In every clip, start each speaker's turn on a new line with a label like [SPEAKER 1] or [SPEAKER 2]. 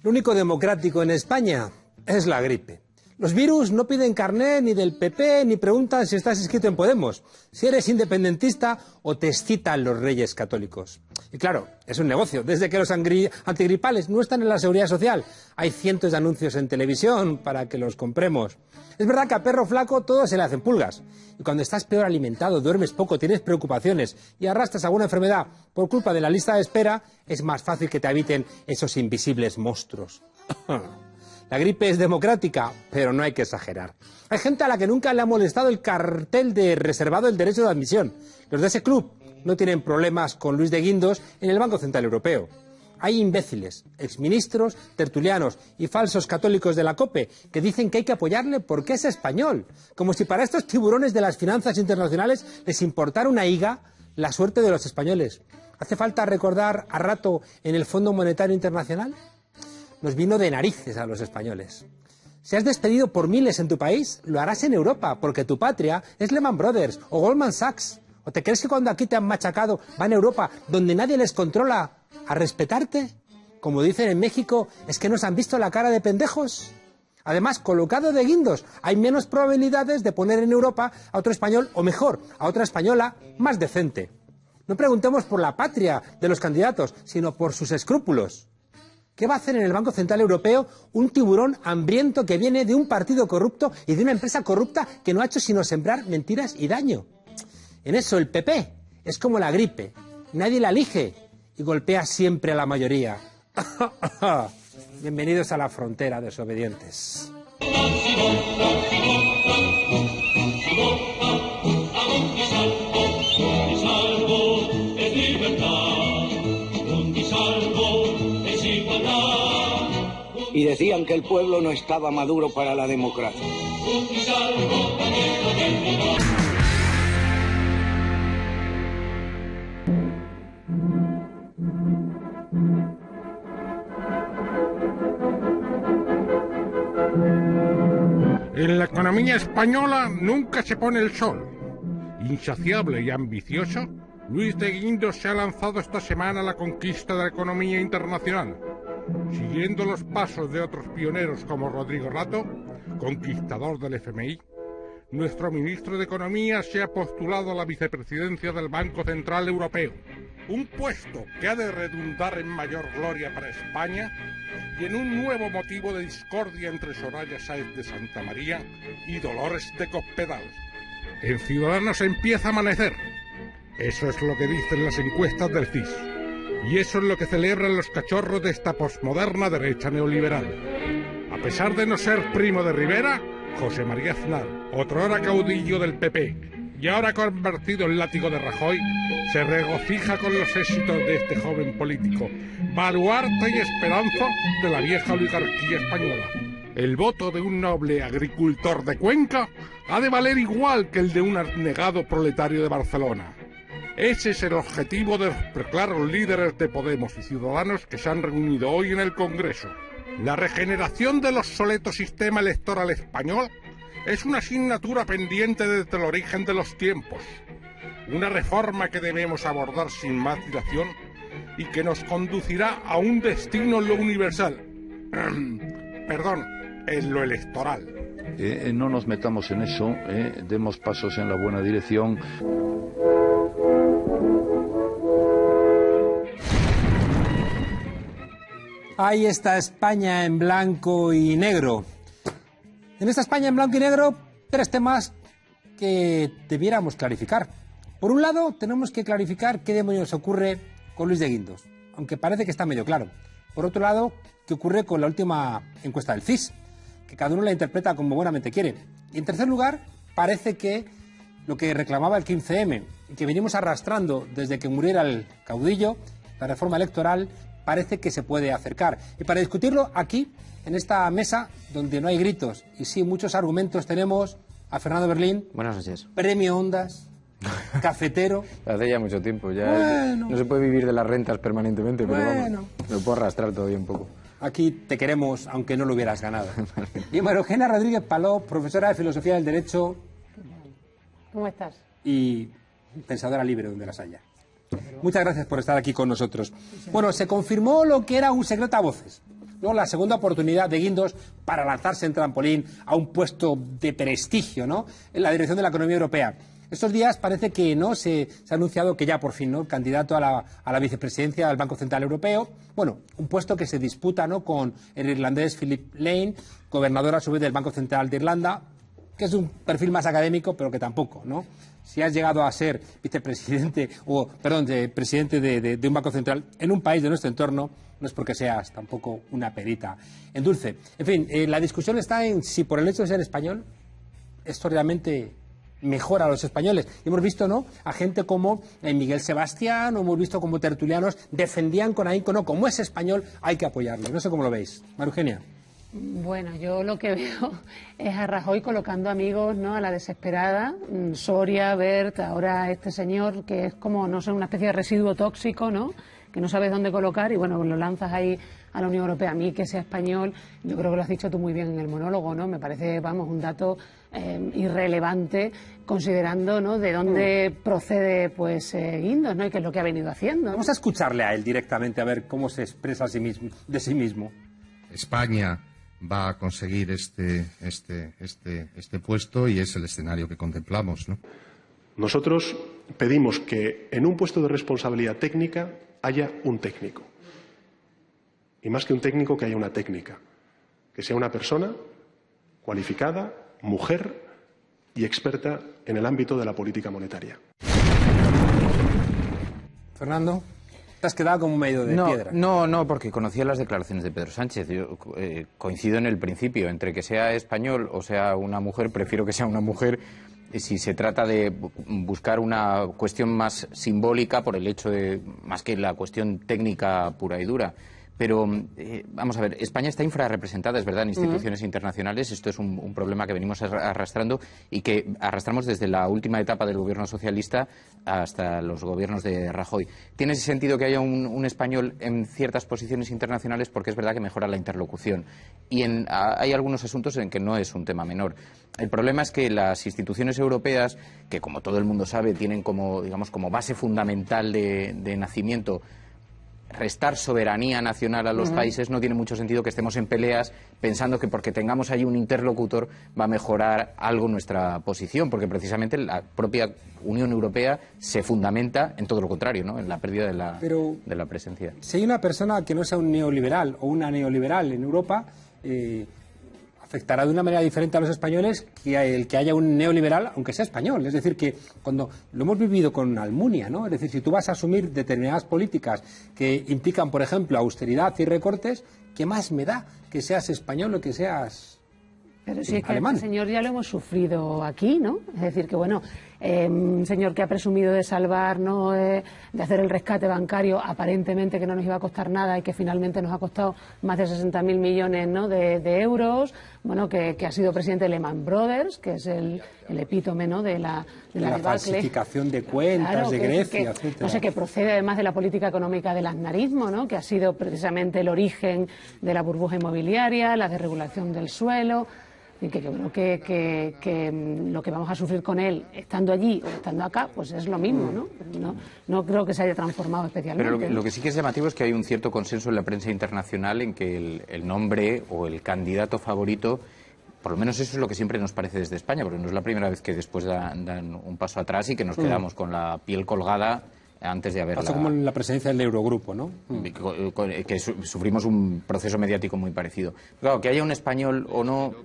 [SPEAKER 1] Lo único democrático en España es la gripe. Los virus no piden carné ni del PP ni preguntan si estás inscrito en Podemos, si eres independentista o te excitan los reyes católicos. Y claro, es un negocio. Desde que los antigripales no están en la seguridad social, hay cientos de anuncios en televisión para que los compremos. Es verdad que a perro flaco todo se le hacen pulgas. Y cuando estás peor alimentado, duermes poco, tienes preocupaciones y arrastras alguna enfermedad por culpa de la lista de espera, es más fácil que te habiten esos invisibles monstruos. La gripe es democrática, pero no hay que exagerar. Hay gente a la que nunca le ha molestado el cartel de reservado el derecho de admisión. Los de ese club no tienen problemas con Luis de Guindos en el Banco Central Europeo. Hay imbéciles, exministros, tertulianos y falsos católicos de la COPE que dicen que hay que apoyarle porque es español. Como si para estos tiburones de las finanzas internacionales les importara una higa la suerte de los españoles. ¿Hace falta recordar a rato en el Fondo Monetario Internacional? Nos vino de narices a los españoles. Si has despedido por miles en tu país, lo harás en Europa, porque tu patria es Lehman Brothers o Goldman Sachs. ¿O te crees que cuando aquí te han machacado van a Europa, donde nadie les controla, a respetarte? Como dicen en México, ¿es que nos han visto la cara de pendejos? Además, colocado de Guindos, hay menos probabilidades de poner en Europa a otro español, o mejor, a otra española más decente. No preguntemos por la patria de los candidatos, sino por sus escrúpulos. ¿Qué va a hacer en el Banco Central Europeo un tiburón hambriento que viene de un partido corrupto y de una empresa corrupta que no ha hecho sino sembrar mentiras y daño? En eso el PP es como la gripe. Nadie la elige y golpea siempre a la mayoría. Bienvenidos a la frontera, desobedientes.
[SPEAKER 2] Y decían que el pueblo no estaba maduro para la democracia.
[SPEAKER 3] En la economía española nunca se pone el sol. Insaciable y ambicioso, Luis de Guindos se ha lanzado esta semana a la conquista de la economía internacional. Siguiendo los pasos de otros pioneros como Rodrigo Rato, conquistador del FMI, nuestro ministro de Economía se ha postulado a la vicepresidencia del Banco Central Europeo, un puesto que ha de redundar en mayor gloria para España y en un nuevo motivo de discordia entre Soraya Sáenz de Santa María y Dolores de Cospedal. En Ciudadanos empieza a amanecer. Eso es lo que dicen las encuestas del CIS. Y eso es lo que celebran los cachorros de esta posmoderna derecha neoliberal. A pesar de no ser primo de Rivera, José María Aznar, otrora caudillo del PP y ahora convertido en látigo de Rajoy, se regocija con los éxitos de este joven político, baluarte y esperanza de la vieja oligarquía española. El voto de un noble agricultor de Cuenca ha de valer igual que el de un abnegado proletario de Barcelona. Ese es el objetivo de los claros líderes de Podemos y Ciudadanos que se han reunido hoy en el Congreso. La regeneración del obsoleto sistema electoral español es una asignatura pendiente desde el origen de los tiempos. Una reforma que debemos abordar sin más dilación y que nos conducirá a un destino en lo universal. En lo electoral.
[SPEAKER 4] No nos metamos en eso, demos pasos en la buena dirección.
[SPEAKER 1] Ahí está España en blanco y negro. En esta España en blanco y negro, 3 temas que debiéramos clarificar. Por un lado, tenemos que clarificar qué demonios ocurre con Luis de Guindos, aunque parece que está medio claro. Por otro lado, qué ocurre con la última encuesta del CIS, que cada uno la interpreta como buenamente quiere. Y en tercer lugar, parece que lo que reclamaba el 15M, y que venimos arrastrando desde que muriera el caudillo, la reforma electoral, parece que se puede acercar. Y para discutirlo aquí, en esta mesa, donde no hay gritos y sí muchos argumentos, tenemos a Fernando Berlín.
[SPEAKER 5] Buenas noches.
[SPEAKER 1] Premio Ondas, cafetero.
[SPEAKER 5] Hace ya mucho tiempo, ya
[SPEAKER 1] bueno,
[SPEAKER 5] no se puede vivir de las rentas permanentemente, pero
[SPEAKER 1] bueno,
[SPEAKER 5] vamos, me puedo arrastrar todavía un poco.
[SPEAKER 1] Aquí te queremos, aunque no lo hubieras ganado. Y María Eugenia Rodríguez Paló, profesora de Filosofía del Derecho.
[SPEAKER 6] ¿Cómo estás?
[SPEAKER 1] Y pensadora libre donde las haya. Muchas gracias por estar aquí con nosotros. Bueno, se confirmó lo que era un secreto a voces. ¿no? La segunda oportunidad de Guindos para lanzarse en trampolín a un puesto de prestigio, ¿no? En la dirección de la economía europea. Estos días parece que no se ha anunciado que ya por fin, ¿no? El candidato a la vicepresidencia del Banco Central Europeo, bueno, un puesto que se disputa, ¿no? Con el irlandés Philip Lane, gobernador a su vez del Banco Central de Irlanda, que es un perfil más académico, pero que tampoco, ¿no? Si has llegado a ser vicepresidente presidente de un banco central en un país de nuestro entorno, no es porque seas tampoco una perita en dulce. En fin, la discusión está en si por el hecho de ser español esto realmente mejora a los españoles. Y hemos visto, ¿no?, a gente como Miguel Sebastián, o hemos visto como tertulianos defendían con ahínco, no, como es español hay que apoyarlo. No sé cómo lo veis. María Eugenia.
[SPEAKER 6] Bueno, yo lo que veo es a Rajoy colocando amigos, ¿no?, a la desesperada. Soria, Wert, ahora este señor que es como, no sé, una especie de residuo tóxico, ¿no?, que no sabes dónde colocar y bueno, lo lanzas ahí a la Unión Europea. A mí que sea español, yo creo que lo has dicho tú muy bien en el monólogo, ¿no? Me parece, vamos, un dato irrelevante considerando, ¿no?, de dónde procede pues Guindos, ¿no?, y qué es lo que ha venido haciendo, ¿no?
[SPEAKER 1] Vamos a escucharle a él directamente a ver cómo se expresa de sí mismo.
[SPEAKER 7] España va a conseguir este puesto y es el escenario que contemplamos, ¿no?
[SPEAKER 8] Nosotros pedimos que en un puesto de responsabilidad técnica haya un técnico. Y más que un técnico, que haya una técnica. Que sea una persona cualificada, mujer y experta en el ámbito de la política monetaria.
[SPEAKER 1] Fernando, te has quedado como medio de piedra.
[SPEAKER 5] No, porque conocía las declaraciones de Pedro Sánchez. Yo coincido en el principio, entre que sea español o sea una mujer, prefiero que sea una mujer. Si se trata de buscar una cuestión más simbólica por el hecho de, más que la cuestión técnica pura y dura. Pero, vamos a ver, España está infrarrepresentada, es verdad, en instituciones internacionales. Esto es un problema que venimos arrastrando y que arrastramos desde la última etapa del gobierno socialista hasta los gobiernos de Rajoy. Tiene sentido que haya un español en ciertas posiciones internacionales porque es verdad que mejora la interlocución. Y hay algunos asuntos en que no es un tema menor. El problema es que las instituciones europeas, que como todo el mundo sabe, tienen como, digamos, como base fundamental de nacimiento restar soberanía nacional a los países, no tiene mucho sentido que estemos en peleas pensando que porque tengamos ahí un interlocutor va a mejorar algo nuestra posición, porque precisamente la propia Unión Europea se fundamenta en todo lo contrario, ¿no?, en la pérdida de la presencia.
[SPEAKER 1] Si hay una persona que no sea un neoliberal o una neoliberal en Europa, afectará de una manera diferente a los españoles que el que haya un neoliberal, aunque sea español. Es decir, que cuando lo hemos vivido con Almunia, ¿no? Es decir, si tú vas a asumir determinadas políticas que implican, por ejemplo, austeridad y recortes, ¿qué más me da que seas español o que seas
[SPEAKER 6] Pero si es que
[SPEAKER 1] alemán?
[SPEAKER 6] este señor ya lo hemos sufrido aquí, ¿no? Es decir, que bueno, un señor que ha presumido de salvar, ¿no?, de hacer el rescate bancario, aparentemente que no nos iba a costar nada y que finalmente nos ha costado más de 60.000 millones, ¿no?, de euros, bueno, que ha sido presidente de Lehman Brothers, que es el epítome, ¿no?, de la
[SPEAKER 1] falsificación de cuentas,
[SPEAKER 6] claro,
[SPEAKER 1] de Grecia, etcétera.
[SPEAKER 6] No sé, que procede además de la política económica del aznarismo, ¿no?, que ha sido precisamente el origen de la burbuja inmobiliaria, la desregulación del suelo. Y que yo creo que lo que vamos a sufrir con él, estando allí o estando acá, pues es lo mismo, ¿no? No creo que se haya transformado especialmente.
[SPEAKER 5] Pero lo que sí que es llamativo es que hay un cierto consenso en la prensa internacional en que el nombre o el candidato favorito, por lo menos eso es lo que siempre nos parece desde España, porque no es la primera vez que después dan un paso atrás y que nos quedamos con la piel colgada antes de haberla...
[SPEAKER 1] Pasó como en la presidencia del Eurogrupo, ¿no?
[SPEAKER 5] Que sufrimos un proceso mediático muy parecido. Claro, que haya un español o no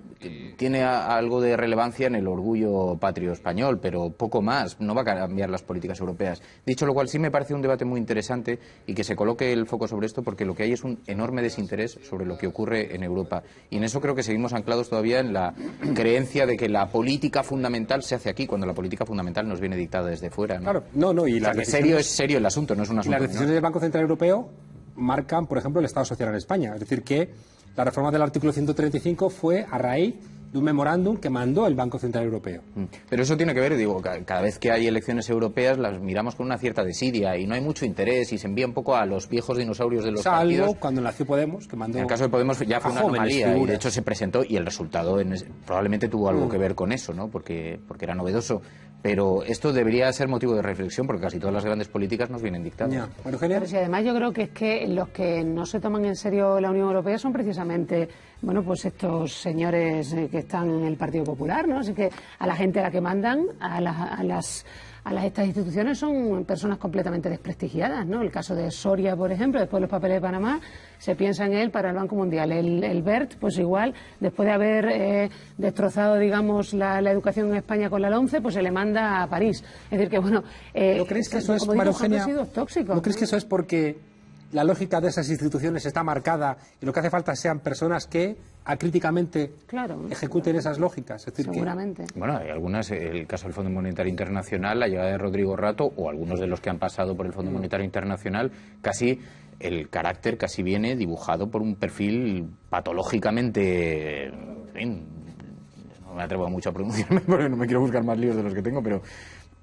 [SPEAKER 5] tiene algo de relevancia en el orgullo patrio español, pero poco más, no va a cambiar las políticas europeas. Dicho lo cual, sí me parece un debate muy interesante y que se coloque el foco sobre esto, porque lo que hay es un enorme desinterés sobre lo que ocurre en Europa. Y en eso creo que seguimos anclados todavía en la creencia de que la política fundamental se hace aquí, cuando la política fundamental nos viene dictada desde fuera, ¿no?
[SPEAKER 1] Claro, y la
[SPEAKER 5] serio el asunto, no es un asunto.
[SPEAKER 1] Las decisiones del Banco Central Europeo marcan, por ejemplo, el Estado social en España. Es decir, que la reforma del artículo 135 fue a raíz de un memorándum que mandó el Banco Central Europeo.
[SPEAKER 5] Pero eso tiene que ver, digo, cada vez que hay elecciones europeas las miramos con una cierta desidia y no hay mucho interés y se envía un poco a los viejos dinosaurios de los partidos.
[SPEAKER 1] Cuando nació Podemos, que mandó...
[SPEAKER 5] En el caso de Podemos ya fue una anomalía y de hecho se presentó y el resultado probablemente tuvo algo que ver con eso, ¿no? Porque era novedoso. Pero esto debería ser motivo de reflexión porque casi todas las grandes políticas nos vienen dictadas.
[SPEAKER 6] Pero si además yo creo que es que los que no se toman en serio la Unión Europea son precisamente, bueno, pues estos señores que están en el Partido Popular, ¿no? Así que a la gente a la que mandan, estas instituciones son personas completamente desprestigiadas, ¿no? El caso de Soria, por ejemplo, después de los papeles de Panamá, se piensa en él para el Banco Mundial. El BERT, pues igual, después de haber destrozado, digamos, la educación en España con la LOMCE, pues se le manda a París. Es decir, que bueno,
[SPEAKER 1] ¿no crees que eso es, María Eugenia,
[SPEAKER 6] residuos tóxicos?
[SPEAKER 1] ¿No crees que eso es porque la lógica de esas instituciones está marcada y lo que hace falta sean personas que acríticamente ejecuten esas lógicas? Es decir,
[SPEAKER 6] seguramente.
[SPEAKER 5] Bueno, hay algunas, el caso del Fondo Monetario Internacional, la llegada de Rodrigo Rato, o algunos de los que han pasado por el Fondo Monetario Internacional, el carácter casi viene dibujado por un perfil patológicamente, en fin, no me atrevo mucho a pronunciarme porque no me quiero buscar más líos de los que tengo,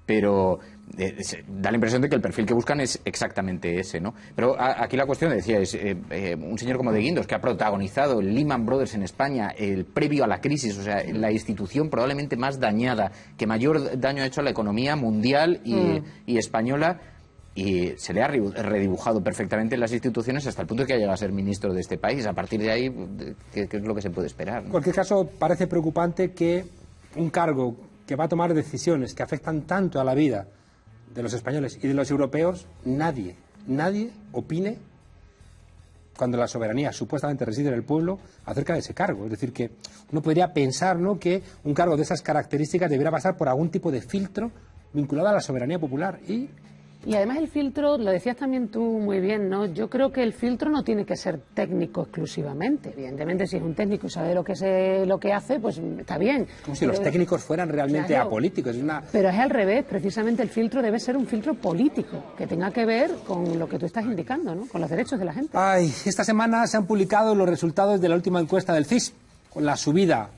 [SPEAKER 5] pero da la impresión de que el perfil que buscan es exactamente ese, ¿no? Pero aquí la cuestión, decía, es un señor como de Guindos, que ha protagonizado el Lehman Brothers en España, el previo a la crisis, o sea, la institución probablemente más dañada, que mayor daño ha hecho a la economía mundial y española, y se le ha redibujado perfectamente las instituciones hasta el punto de que ha llegado a ser ministro de este país. A partir de ahí, ¿qué es lo que se puede esperar, ¿no?
[SPEAKER 1] En cualquier caso, parece preocupante que un cargo que va a tomar decisiones que afectan tanto a la vida de los españoles y de los europeos, nadie opine, cuando la soberanía supuestamente reside en el pueblo, acerca de ese cargo. Es decir, que uno podría pensar, ¿no?, que un cargo de esas características debiera pasar por algún tipo de filtro vinculado a la soberanía popular.
[SPEAKER 6] Y además el filtro, lo decías también tú muy bien, ¿no? Yo creo que el filtro no tiene que ser técnico exclusivamente. Evidentemente, si es un técnico y sabe lo que hace, pues está bien.
[SPEAKER 1] Como si los técnicos fueran realmente apolíticos.
[SPEAKER 6] Pero es al revés. Precisamente el filtro debe ser un filtro político, que tenga que ver con lo que tú estás indicando, ¿no? Con los derechos de la gente.
[SPEAKER 1] Esta semana se han publicado los resultados de la última encuesta del CIS, con la subida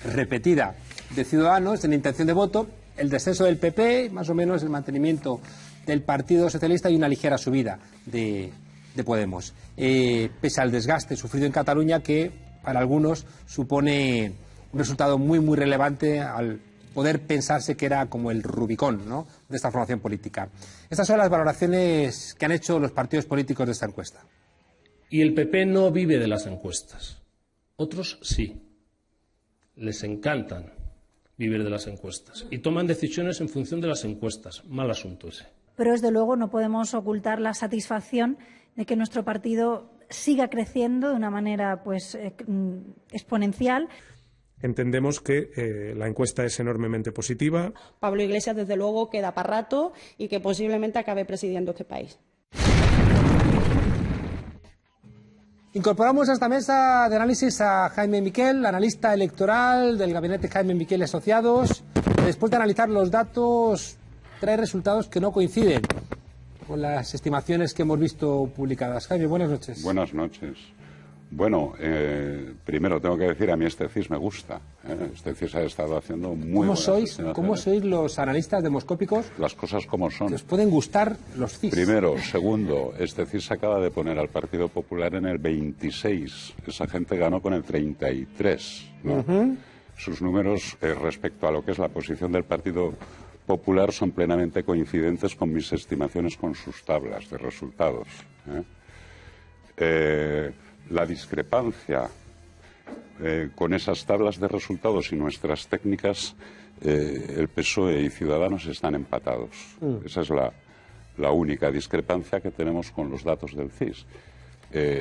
[SPEAKER 1] repetida de Ciudadanos en la intención de voto, el descenso del PP, más o menos el mantenimiento del Partido Socialista y una ligera subida de Podemos. Pese al desgaste sufrido en Cataluña, que para algunos supone un resultado muy, muy relevante al poder pensarse que era como el Rubicón, ¿no?, de esta formación política. Estas son las valoraciones que han hecho los partidos políticos de esta encuesta.
[SPEAKER 9] Y el PP no vive de las encuestas. Otros sí. Les encantan vivir de las encuestas y toman decisiones en función de las encuestas. Mal asunto ese.
[SPEAKER 10] Pero desde luego no podemos ocultar la satisfacción de que nuestro partido siga creciendo de una manera exponencial.
[SPEAKER 11] Entendemos que la encuesta es enormemente positiva.
[SPEAKER 12] Pablo Iglesias, desde luego, queda para rato y que posiblemente acabe presidiendo este país.
[SPEAKER 1] Incorporamos a esta mesa de análisis a Jaime Miquel, analista electoral del gabinete Jaime Miquel y Asociados. Después de analizar los datos, trae resultados que no coinciden con las estimaciones que hemos visto publicadas. Jaime, buenas noches.
[SPEAKER 13] Buenas noches. Bueno, primero tengo que decir, a mí este CIS me gusta. Este CIS ha estado haciendo muy buenas estimaciones.
[SPEAKER 1] ¿Cómo sois los analistas demoscópicos?
[SPEAKER 13] Las cosas como son.
[SPEAKER 1] Que os pueden gustar los CIS.
[SPEAKER 13] Primero. Segundo, este CIS acaba de poner al Partido Popular en el 26. Esa gente ganó con el 33. ¿no? Sus números respecto a lo que es la posición del Partido Popular son plenamente coincidentes con mis estimaciones con sus tablas de resultados. La discrepancia con esas tablas de resultados y nuestras técnicas, el PSOE y Ciudadanos están empatados. Esa es la única discrepancia que tenemos con los datos del CIS.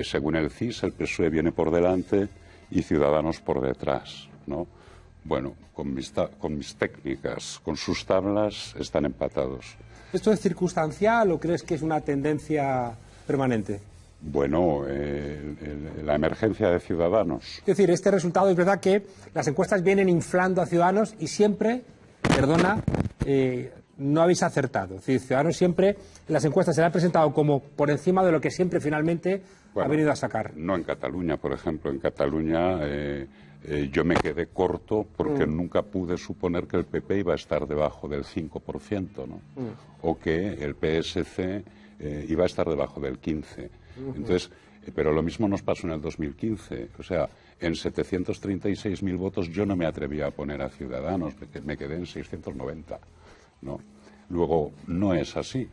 [SPEAKER 13] Según el CIS, el PSOE viene por delante y Ciudadanos por detrás, ¿no? Bueno, con mis técnicas, con sus tablas, están empatados.
[SPEAKER 1] ¿Esto es circunstancial o crees que es una tendencia permanente?
[SPEAKER 13] Bueno, la emergencia de Ciudadanos.
[SPEAKER 1] Es decir, este resultado es verdad que las encuestas vienen inflando a Ciudadanos y siempre, no habéis acertado. Es decir, Ciudadanos siempre en las encuestas se le ha presentado como por encima de lo que siempre finalmente ha venido a sacar.
[SPEAKER 13] No en Cataluña, por ejemplo. En Cataluña Yo me quedé corto porque nunca pude suponer que el PP iba a estar debajo del 5%, ¿no? O que el PSC iba a estar debajo del 15%. Entonces, pero lo mismo nos pasó en el 2015. O sea, en 736.000 votos yo no me atrevía a poner a Ciudadanos, me quedé en 690, ¿no? Luego, no es así.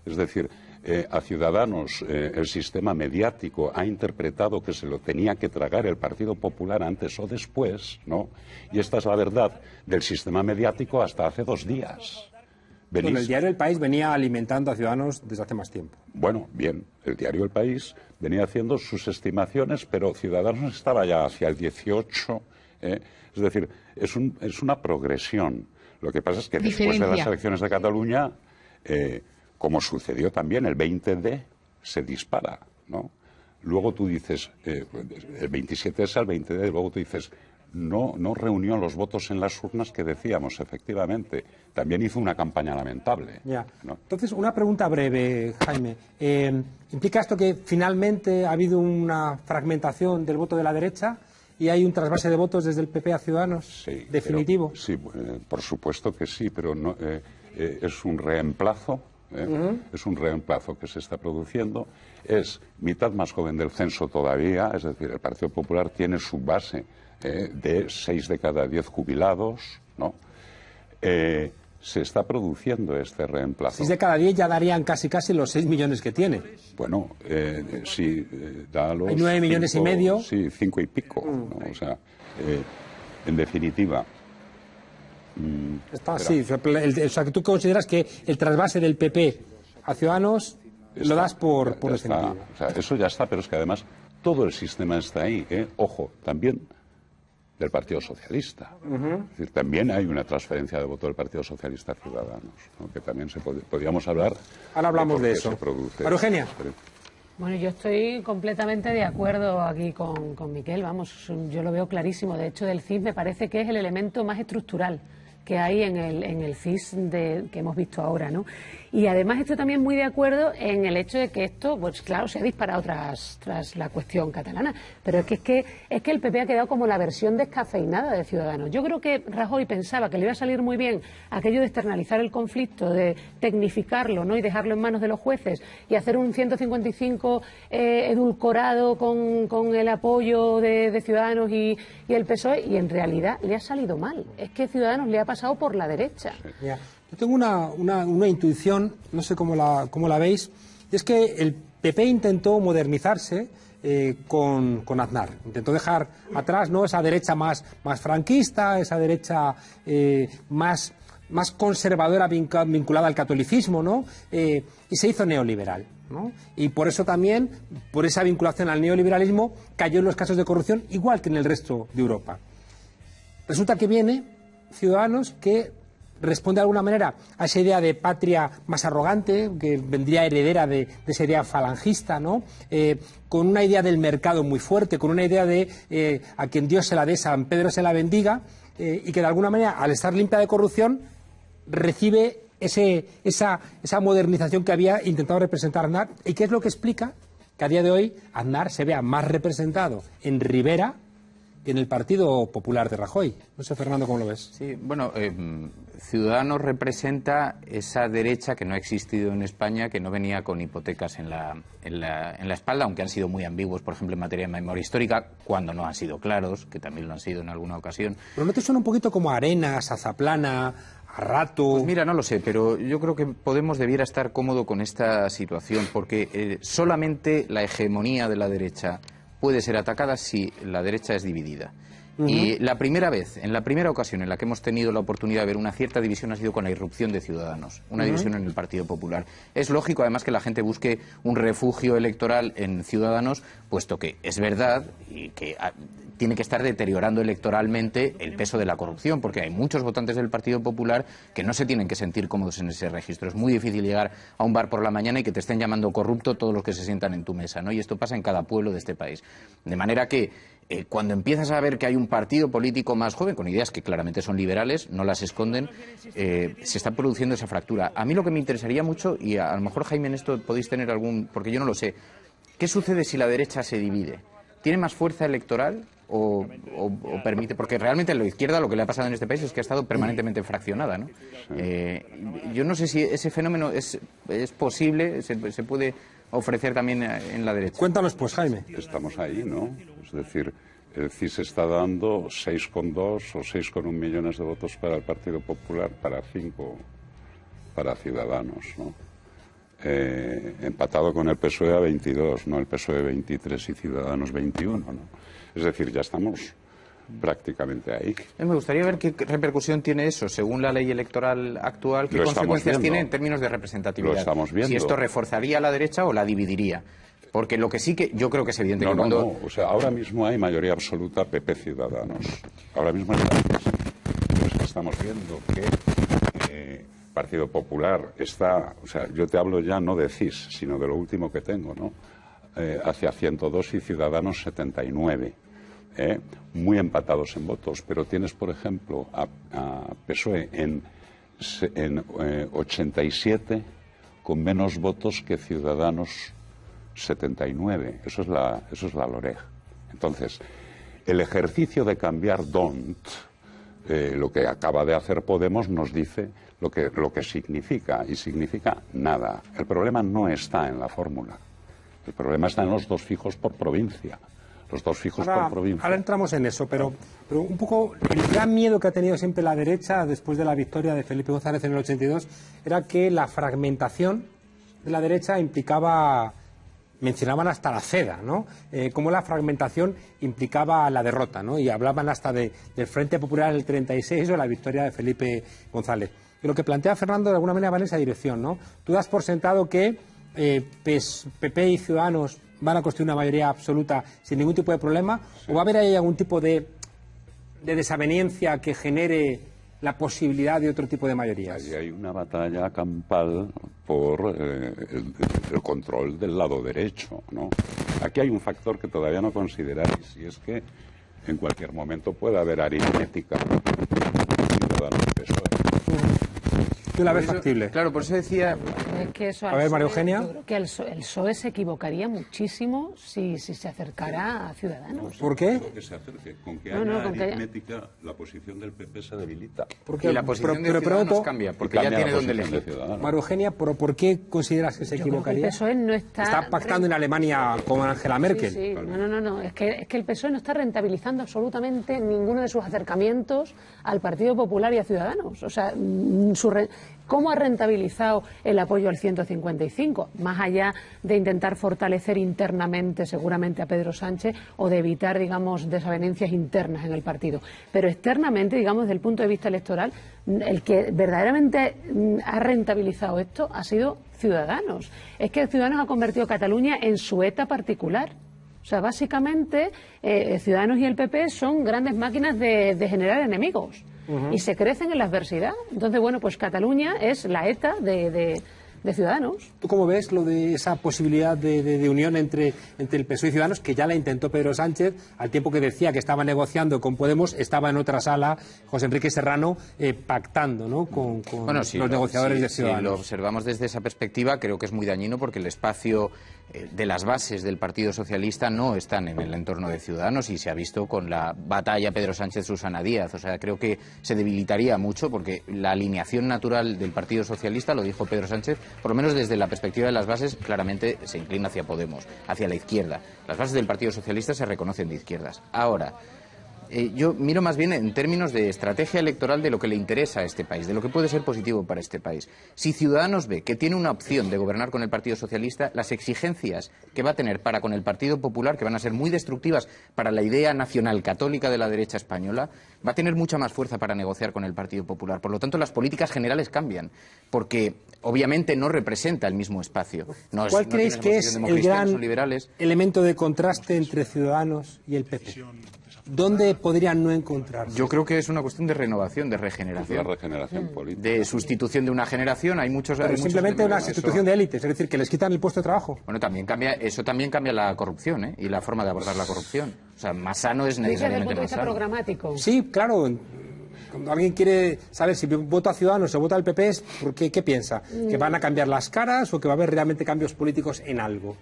[SPEAKER 13] Es decir, a Ciudadanos el sistema mediático ha interpretado que se lo tenía que tragar el Partido Popular antes o después, ¿no? Y esta es la verdad del sistema mediático hasta hace 2 días.
[SPEAKER 1] Bueno, el diario El País venía alimentando a Ciudadanos desde hace más tiempo.
[SPEAKER 13] Bueno, bien, el diario El País venía haciendo sus estimaciones, pero Ciudadanos estaba ya hacia el 18, Es decir, es una progresión. Lo que pasa es que después de las elecciones de Cataluña, como sucedió también, el 20D se dispara, ¿no? Luego tú dices, el 27S al 20D, luego tú dices, no reunió los votos en las urnas que decíamos, efectivamente. También hizo una campaña lamentable,
[SPEAKER 1] ya,
[SPEAKER 13] ¿no?
[SPEAKER 1] Entonces, una pregunta breve, Jaime. ¿Implica esto que finalmente ha habido una fragmentación del voto de la derecha y hay un trasvase de votos desde el PP a Ciudadanos?
[SPEAKER 13] Sí,
[SPEAKER 1] definitivo.
[SPEAKER 13] Pero, sí, por supuesto que sí, pero no, es un reemplazo. Es un reemplazo que se está produciendo. Es mitad más joven del censo todavía, es decir, el Partido Popular tiene su base de 6 de cada 10 jubilados, ¿no? Se está produciendo este reemplazo.
[SPEAKER 1] 6 de cada 10 ya darían casi los 6 millones que tiene.
[SPEAKER 13] Bueno, sí, da los...
[SPEAKER 1] Hay 9 millones y medio.
[SPEAKER 13] Sí, 5 y pico, ¿no? O sea, en definitiva...
[SPEAKER 1] Está así, o sea, que tú consideras que el trasvase del PP a Ciudadanos lo das por definitivo.
[SPEAKER 13] O sea, eso ya está, pero es que además todo el sistema está ahí, ojo, también del Partido Socialista. Es decir, también hay una transferencia de voto del Partido Socialista a Ciudadanos, ¿no? Que también podríamos hablar.
[SPEAKER 1] Ahora hablamos de eso. María Eugenia.
[SPEAKER 6] Bueno, yo estoy completamente de acuerdo aquí con Miquel, vamos, yo lo veo clarísimo. De hecho, del CIS me parece que es el elemento más estructural que hay en el CIS que hemos visto ahora, ¿no? Y además estoy también muy de acuerdo en el hecho de que esto, pues claro, se ha disparado tras la cuestión catalana, pero es que el PP ha quedado como la versión descafeinada de Ciudadanos. Yo creo que Rajoy pensaba que le iba a salir muy bien aquello de externalizar el conflicto, de tecnificarlo, ¿no? Y dejarlo en manos de los jueces y hacer un 155 edulcorado con el apoyo de Ciudadanos y el PSOE, y en realidad le ha salido mal. Es que Ciudadanos le ha pasado por la derecha.
[SPEAKER 1] Yeah. Yo tengo una intuición, no sé cómo la veis, y es que el PP intentó modernizarse con Aznar. Intentó dejar atrás, ¿no?, esa derecha más franquista, esa derecha más conservadora vinculada al catolicismo, ¿no? Y se hizo neoliberal, ¿no? Y por eso también, por esa vinculación al neoliberalismo, cayó en los casos de corrupción igual que en el resto de Europa. Resulta que viene Ciudadanos que responde de alguna manera a esa idea de patria más arrogante, que vendría heredera de esa idea falangista, ¿no? Con una idea del mercado muy fuerte, con una idea de a quien Dios se la dé, San Pedro se la bendiga, y que de alguna manera, al estar limpia de corrupción, recibe esa modernización que había intentado representar Aznar, y que es lo que explica que a día de hoy Aznar se vea más representado en Rivera que en el Partido Popular de Rajoy. No sé, Fernando, ¿cómo lo ves?
[SPEAKER 5] Sí, bueno, Ciudadanos representa esa derecha que no ha existido en España, que no venía con hipotecas en la espalda, aunque han sido muy ambiguos, por ejemplo, en materia de memoria histórica, cuando no han sido claros, que también lo han sido en alguna ocasión.
[SPEAKER 1] ¿Pero no te suena un poquito como a Arenas, a Zaplana, a Rato?
[SPEAKER 5] Pues mira, no lo sé, pero yo creo que Podemos debiera estar cómodo con esta situación, porque solamente la hegemonía de la derecha puede ser atacada si la derecha es dividida. Y la primera vez, en la primera ocasión en la que hemos tenido la oportunidad de ver una cierta división ha sido con la irrupción de Ciudadanos, una división en el Partido Popular. Es lógico, además, que la gente busque un refugio electoral en Ciudadanos, puesto que es verdad y que tiene que estar deteriorando electoralmente el peso de la corrupción, porque hay muchos votantes del Partido Popular que no se tienen que sentir cómodos en ese registro. Es muy difícil llegar a un bar por la mañana y que te estén llamando corrupto todos los que se sientan en tu mesa, ¿no? Y esto pasa en cada pueblo de este país. De manera que cuando empiezas a ver que hay un partido político más joven, con ideas que claramente son liberales, no las esconden, se está produciendo esa fractura. A mí lo que me interesaría mucho, y a lo mejor, Jaime, en esto podéis tener algún... porque yo no lo sé, ¿qué sucede si la derecha se divide? ¿Tiene más fuerza electoral o permite, porque realmente la izquierda lo que le ha pasado en este país es que ha estado permanentemente fraccionada, ¿no? Yo no sé si ese fenómeno es posible, se puede ofrecer también en la derecha.
[SPEAKER 1] Cuéntanos pues, Jaime.
[SPEAKER 13] Estamos ahí, ¿no? Es decir, el CIS está dando 6,2 o 6,1 millones de votos para el Partido Popular, para 5 para Ciudadanos, ¿no? Empatado con el PSOE a 22, ¿no? El PSOE 23 y Ciudadanos 21, ¿no? Es decir, ya estamos prácticamente ahí.
[SPEAKER 5] Me gustaría ver qué repercusión tiene eso, según la ley electoral actual, qué consecuencias tiene en términos de representatividad.
[SPEAKER 13] Lo estamos viendo.
[SPEAKER 5] Si esto reforzaría a la derecha o la dividiría. Porque lo que sí que yo creo que es evidente que cuando...
[SPEAKER 13] No, o sea, ahora mismo hay mayoría absoluta PP Ciudadanos. Ahora mismo estamos viendo que Partido Popular está, o sea, yo te hablo ya no de CIS, sino de lo último que tengo, ¿no? Hacia 102 y Ciudadanos 79. Muy empatados en votos, pero tienes, por ejemplo, a PSOE en 87 con menos votos que Ciudadanos 79. Eso es la LOREG. Entonces, el ejercicio de cambiar lo que acaba de hacer Podemos nos dice lo que significa, y significa nada. El problema no está en la fórmula. El problema está en los 2 fijos por provincia. Los 2 fijos por provincia.
[SPEAKER 1] Ahora entramos en eso, pero un poco el gran miedo que ha tenido siempre la derecha después de la victoria de Felipe González en el 82 era que la fragmentación de la derecha implicaba, mencionaban hasta la ceda, ¿no? Cómo la fragmentación implicaba la derrota, ¿no? Y hablaban hasta del Frente Popular del 36 o la victoria de Felipe González. Y lo que plantea Fernando de alguna manera va en esa dirección, ¿no? Tú das por sentado que PP y Ciudadanos van a construir una mayoría absoluta sin ningún tipo de problema, o va a haber ahí algún tipo de desaveniencia que genere la posibilidad de otro tipo de mayorías.
[SPEAKER 13] Allí hay una batalla campal por el control del lado derecho, ¿no? Aquí hay un factor que todavía no consideráis, y es que en cualquier momento puede haber aritmética Ciudadanos-PSOE.
[SPEAKER 1] ¿Tú la ves factible?
[SPEAKER 5] Claro, por eso decía...
[SPEAKER 6] Es que eso
[SPEAKER 1] a ver, María Eugenia.
[SPEAKER 6] Yo creo que el PSOE se equivocaría muchísimo si se acercara a Ciudadanos.
[SPEAKER 1] ¿Por qué?
[SPEAKER 13] Que se acerque. Con que haya aritmética, la posición del PP se debilita.
[SPEAKER 5] Y la posición de Ciudadanos cambia, porque ya tiene donde elegir.
[SPEAKER 1] María Eugenia, ¿por qué consideras que se equivocaría?
[SPEAKER 6] El PSOE no está
[SPEAKER 1] pactando en Alemania con Angela Merkel.
[SPEAKER 6] Sí. No. Es que el PSOE no está rentabilizando absolutamente ninguno de sus acercamientos al Partido Popular y a Ciudadanos. O sea, ¿cómo ha rentabilizado el apoyo al 155? Más allá de intentar fortalecer internamente, seguramente, a Pedro Sánchez o de evitar, digamos, desavenencias internas en el partido. Pero externamente, digamos, desde el punto de vista electoral, el que verdaderamente ha rentabilizado esto ha sido Ciudadanos. Es que Ciudadanos ha convertido a Cataluña en su ETA particular. O sea, básicamente, Ciudadanos y el PP son grandes máquinas de generar enemigos. Y se crecen en la adversidad. Entonces, bueno, pues Cataluña es la ETA de Ciudadanos.
[SPEAKER 1] ¿Tú cómo ves lo de esa posibilidad de unión entre el PSOE y Ciudadanos, que ya la intentó Pedro Sánchez, al tiempo que decía que estaba negociando con Podemos, estaba en otra sala José Enrique Serrano pactando, ¿no? con los negociadores de Ciudadanos?
[SPEAKER 5] Si lo observamos desde esa perspectiva, creo que es muy dañino porque el espacio de las bases del Partido Socialista no están en el entorno de Ciudadanos y se ha visto con la batalla Pedro Sánchez-Susana Díaz. O sea, creo que se debilitaría mucho porque la alineación natural del Partido Socialista, lo dijo Pedro Sánchez, por lo menos desde la perspectiva de las bases, claramente se inclina hacia Podemos, hacia la izquierda. Las bases del Partido Socialista se reconocen de izquierdas. Ahora, yo miro más bien en términos de estrategia electoral de lo que le interesa a este país, de lo que puede ser positivo para este país. Si Ciudadanos ve que tiene una opción de gobernar con el Partido Socialista, las exigencias que va a tener para con el Partido Popular, que van a ser muy destructivas para la idea nacional católica de la derecha española, va a tener mucha más fuerza para negociar con el Partido Popular. Por lo tanto, las políticas generales cambian, porque obviamente no representa el mismo espacio.
[SPEAKER 1] ¿Cuál creéis que es el gran elemento de contraste entre Ciudadanos y el PP? ¿Dónde podrían no encontrarse?
[SPEAKER 5] Yo creo que es una cuestión de renovación, de regeneración.
[SPEAKER 13] La regeneración política.
[SPEAKER 5] De sustitución de una generación. Hay muchos.
[SPEAKER 1] Simplemente una sustitución de élites, es decir, que les quitan el puesto de trabajo.
[SPEAKER 5] Bueno, eso también cambia la corrupción, ¿eh? Y la forma de abordar la corrupción. O sea, más sano es necesariamente más sano.
[SPEAKER 6] Programático.
[SPEAKER 1] Sí, claro. Cuando alguien quiere saber si vota a Ciudadanos o vota al PP, ¿qué piensa? ¿Que van a cambiar las caras o que va a haber realmente cambios políticos en algo?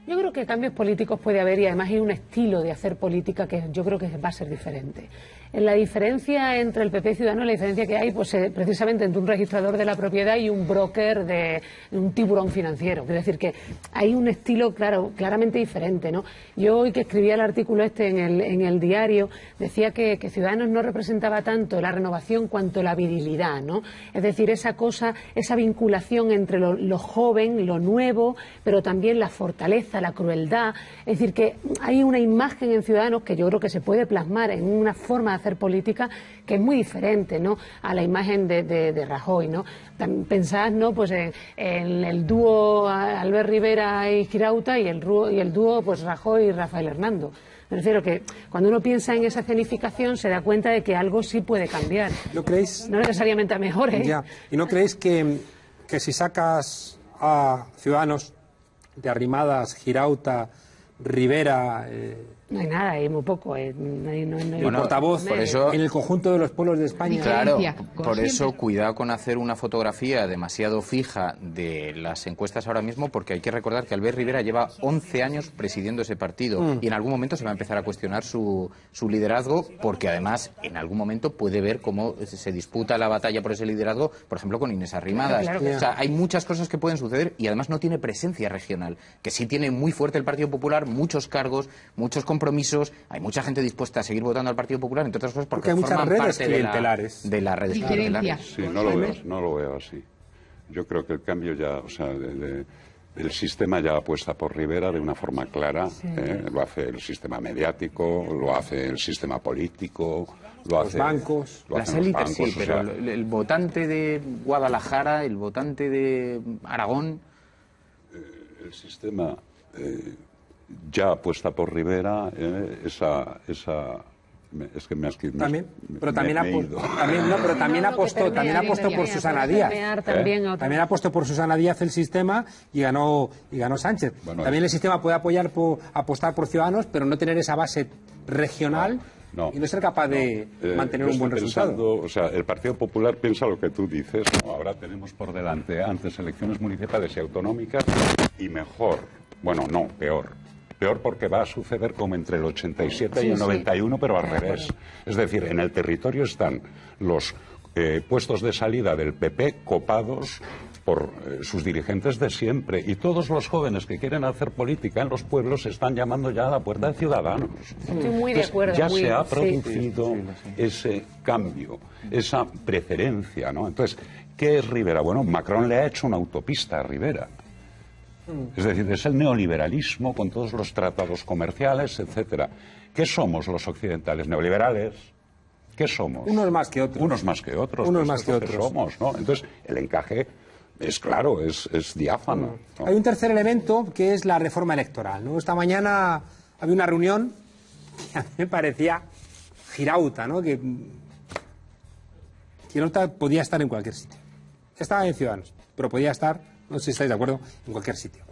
[SPEAKER 6] Yo creo que cambios políticos puede haber y además hay un estilo de hacer política que yo creo que va a ser diferente. En la diferencia entre el PP y Ciudadanos, la diferencia que hay pues precisamente entre un registrador de la propiedad y un broker de un tiburón financiero. Es decir, que hay un estilo claramente diferente, ¿no? Yo hoy que escribía el artículo en el diario decía que Ciudadanos no representaba tanto la renovación cuanto la virilidad, ¿no? Es decir, esa vinculación entre lo joven, lo nuevo, pero también la fortaleza, la crueldad. Es decir, que hay una imagen en Ciudadanos que yo creo que se puede plasmar en una forma de hacer política que es muy diferente, ¿no?, a la imagen de Rajoy, ¿no? Pensad, ¿no?, pues en el dúo Albert Rivera y Girauta y el dúo pues Rajoy y Rafael Hernando. Me refiero que cuando uno piensa en esa escenificación se da cuenta de que algo sí puede cambiar.
[SPEAKER 1] ¿No creéis?
[SPEAKER 6] No necesariamente a mejor, ¿eh?
[SPEAKER 1] Ya. ¿Y no creéis que si sacas a Ciudadanos de Arrimadas, Girauta, Rivera...
[SPEAKER 6] No hay nada, hay muy poco. No hay
[SPEAKER 1] portavoz
[SPEAKER 5] por eso,
[SPEAKER 1] en el conjunto de los pueblos de España.
[SPEAKER 5] Claro, por eso cuidado con hacer una fotografía demasiado fija de las encuestas ahora mismo, porque hay que recordar que Albert Rivera lleva 11 años presidiendo ese partido y en algún momento se va a empezar a cuestionar su liderazgo, porque además en algún momento puede ver cómo se disputa la batalla por ese liderazgo, por ejemplo, con Inés Arrimadas.
[SPEAKER 6] Claro.
[SPEAKER 5] O sea, hay muchas cosas que pueden suceder y además no tiene presencia regional, que sí tiene muy fuerte el Partido Popular, muchos cargos, muchos compromisos, hay mucha gente dispuesta a seguir votando al Partido Popular, entre otras cosas porque
[SPEAKER 1] hay muchas redes
[SPEAKER 5] parte
[SPEAKER 1] clientelares.
[SPEAKER 5] de las redes clientelares.
[SPEAKER 13] Sí, no lo veo así. Yo creo que el cambio ya, o sea, el sistema ya apuesta por Rivera de una forma clara.
[SPEAKER 6] Sí.
[SPEAKER 13] Lo hace el sistema mediático, lo hace el sistema político,
[SPEAKER 1] los bancos,
[SPEAKER 5] las élites, sí, pero el votante de Guadalajara, el votante de Aragón...
[SPEAKER 13] El sistema ya apuesta por Rivera, es que me has quitado.
[SPEAKER 1] También, pero también apostó por Susana Díaz. También apostó por Susana Díaz el sistema y ganó Sánchez. Bueno, también el sistema puede apostar por Ciudadanos, pero no tener esa base regional. No. Y no ser capaz de mantener un buen resultado.
[SPEAKER 13] O sea, el Partido Popular piensa lo que tú dices, ¿no? Ahora tenemos por delante antes elecciones municipales y autonómicas y mejor. Bueno, no, peor. Peor porque va a suceder como entre el 87 y el 91, pero al revés. Es decir, en el territorio están los puestos de salida del PP copados por sus dirigentes de siempre. Y todos los jóvenes que quieren hacer política en los pueblos se están llamando ya a la puerta de Ciudadanos.
[SPEAKER 6] Estoy muy de acuerdo.
[SPEAKER 13] Ya se ha producido ese cambio, esa preferencia, ¿no? Entonces, ¿qué es Rivera? Bueno, Macron le ha hecho una autopista a Rivera. Es decir, es el neoliberalismo con todos los tratados comerciales, etcétera. ¿Qué somos los occidentales? ¿Neoliberales? ¿Qué somos?
[SPEAKER 1] Unos más que otros.
[SPEAKER 13] Unos más que otros.
[SPEAKER 1] Unos más que otros.
[SPEAKER 13] Somos, ¿no? Entonces, el encaje es claro, es diáfano, ¿no?
[SPEAKER 1] Hay un tercer elemento que es la reforma electoral, ¿no? Esta mañana había una reunión que a mí me parecía Girauta, ¿no? Que Girauta podía estar en cualquier sitio. Estaba en Ciudadanos, pero podía estar, no sé si estáis de acuerdo, en cualquier sitio.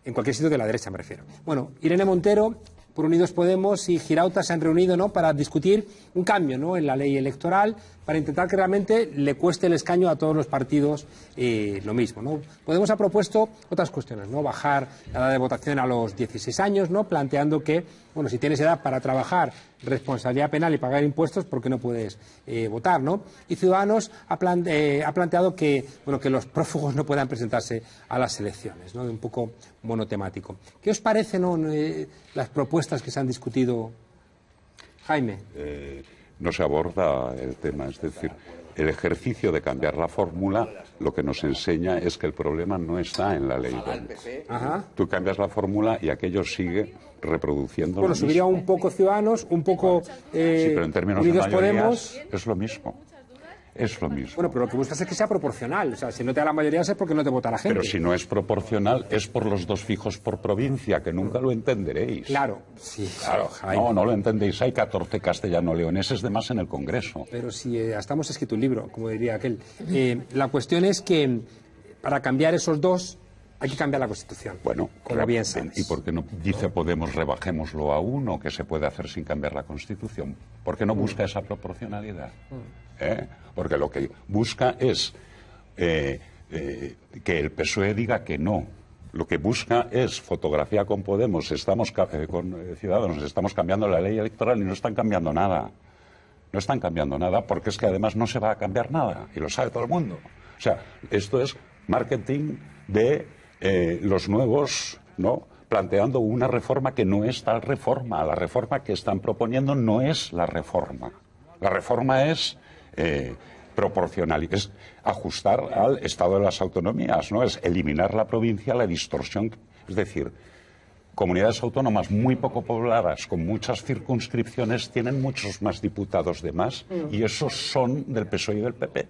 [SPEAKER 1] En cualquier sitio de la derecha me refiero. Bueno, Irene Montero por Unidos Podemos y Girauta se han reunido, ¿no?, para discutir un cambio, ¿no?, en la ley electoral, para intentar que realmente le cueste el escaño a todos los partidos lo mismo, ¿no? Podemos ha propuesto otras cuestiones, ¿no? Bajar la edad de votación a los 16 años, ¿no?, planteando que, bueno, si tienes edad para trabajar, responsabilidad penal y pagar impuestos, ¿por qué no puedes votar, ¿no? Y Ciudadanos ha planteado que, bueno, que los prófugos no puedan presentarse a las elecciones, ¿no?, un poco monotemático. ¿Qué os parece, ¿no?, las propuestas que se han discutido, Jaime?
[SPEAKER 13] No se aborda el tema, es decir, el ejercicio de cambiar la fórmula lo que nos enseña es que el problema no está en la ley. Tú cambias la fórmula y aquello sigue reproduciendo.
[SPEAKER 1] Bueno, subiría un poco Ciudadanos, un poco
[SPEAKER 13] sí, pero en términos
[SPEAKER 1] Unidos
[SPEAKER 13] de mayorías,
[SPEAKER 1] Podemos.
[SPEAKER 13] Es lo mismo. Es lo mismo.
[SPEAKER 1] Bueno, pero lo que buscas es que sea proporcional. O sea, si no te da la mayoría es porque no te vota la gente.
[SPEAKER 13] Pero si no es proporcional, es por los 2 fijos por provincia, que nunca lo entenderéis.
[SPEAKER 1] Claro, sí.
[SPEAKER 13] Claro, no lo entendéis. Hay 14 castellano-leoneses de más en el Congreso.
[SPEAKER 1] Pero si hasta hemos escrito un libro, como diría aquel. La cuestión es que para cambiar esos 2 hay que cambiar la Constitución.
[SPEAKER 13] Bueno,
[SPEAKER 1] como bien sabes.
[SPEAKER 13] ¿Y por qué no dice Podemos rebajémoslo a 1, que se puede hacer sin cambiar la Constitución? ¿Por qué no busca esa proporcionalidad? Porque lo que busca es que el PSOE diga que no. lo que busca es fotografía con Podemos, con Ciudadanos, estamos cambiando la ley electoral y no están cambiando nada. No están cambiando nada porque es que además no se va a cambiar nada y lo sabe todo el mundo. O sea, esto es marketing de los nuevos, ¿no?, planteando una reforma que no es tal reforma. La reforma que están proponiendo no es la reforma. La reforma es proporcional, es ajustar al estado de las autonomías, ¿no? Es eliminar la provincia, la distorsión. Es decir, comunidades autónomas muy poco pobladas, con muchas circunscripciones, tienen muchos más diputados de más, y esos son del PSOE y del PP.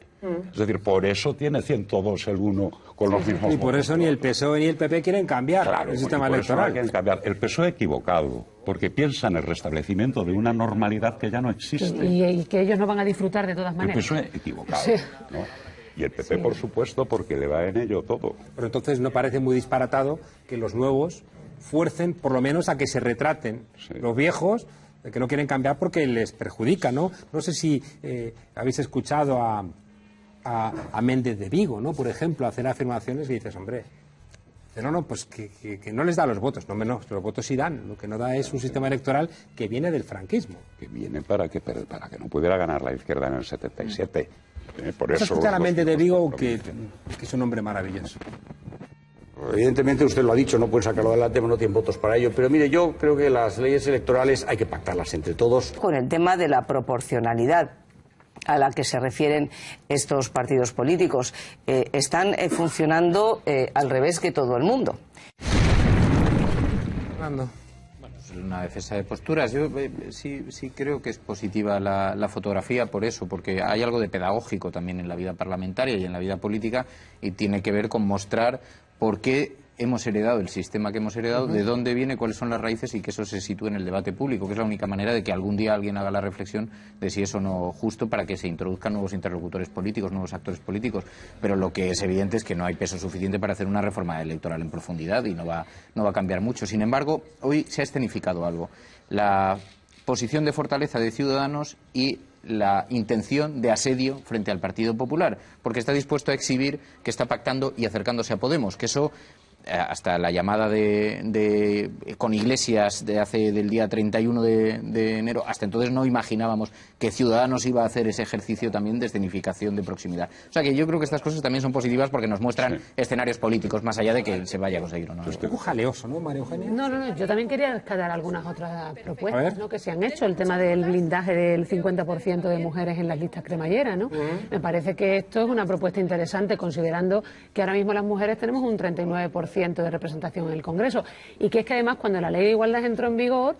[SPEAKER 13] Es decir, por eso tiene 102 el uno con los mismos votos.
[SPEAKER 1] Y por eso ni el PSOE ni el PP quieren cambiar el sistema electoral.
[SPEAKER 13] Quieren cambiar. El PSOE equivocado, porque piensa en el restablecimiento de una normalidad que ya no existe.
[SPEAKER 6] Y que ellos no van a disfrutar de todas maneras.
[SPEAKER 13] El PSOE equivocado, ¿no? Y el PP, por supuesto, porque le va en ello todo.
[SPEAKER 1] Pero entonces no parece muy disparatado que los nuevos fuercen por lo menos a que se retraten los viejos, que no quieren cambiar porque les perjudica, ¿no? No sé si habéis escuchado a Méndez de Vigo, ¿no?, por ejemplo, hacer afirmaciones y dices, hombre, pues que no les da los votos. No, los votos sí dan. Lo que no da es un sistema electoral que viene del franquismo.
[SPEAKER 13] Que viene para que no pudiera ganar la izquierda en el 77. Por eso
[SPEAKER 1] escuchar a Méndez de Vigo, que es un hombre maravilloso.
[SPEAKER 2] Evidentemente, usted lo ha dicho, no pueden sacarlo adelante, no tienen votos para ello. Pero mire, yo creo que las leyes electorales hay que pactarlas entre todos.
[SPEAKER 14] Con el tema de la proporcionalidad a la que se refieren estos partidos políticos, están funcionando al revés que todo el mundo.
[SPEAKER 5] Bueno, es una defensa de posturas. Yo sí creo que es positiva la fotografía por eso, porque hay algo de pedagógico también en la vida parlamentaria y en la vida política, y tiene que ver con mostrar por qué hemos heredado el sistema que hemos heredado, de dónde viene, cuáles son las raíces, y que eso se sitúe en el debate público, que es la única manera de que algún día alguien haga la reflexión de si es o no justo, para que se introduzcan nuevos interlocutores políticos, nuevos actores políticos. Pero lo que es evidente es que no hay peso suficiente para hacer una reforma electoral en profundidad y no va a cambiar mucho. Sin embargo, hoy se ha escenificado algo. La posición de fortaleza de Ciudadanos y la intención de asedio frente al Partido Popular, porque está dispuesto a exhibir que está pactando y acercándose a Podemos, que eso, hasta la llamada con Iglesias del día 31 de enero, hasta entonces no imaginábamos que Ciudadanos iba a hacer ese ejercicio también de escenificación de proximidad. O sea que yo creo que estas cosas también son positivas porque nos muestran escenarios políticos, más allá de que se vaya a conseguir o no.
[SPEAKER 1] Es un poco jaleoso, ¿no, María Eugenia?
[SPEAKER 6] No, yo también quería rescatar algunas otras propuestas, ¿no?, que se han hecho. El tema del blindaje del 50% de mujeres en las listas cremalleras, ¿no? Me parece que esto es una propuesta interesante, considerando que ahora mismo las mujeres tenemos un 39% de representación en el Congreso, y que es que además cuando la Ley de Igualdad entró en vigor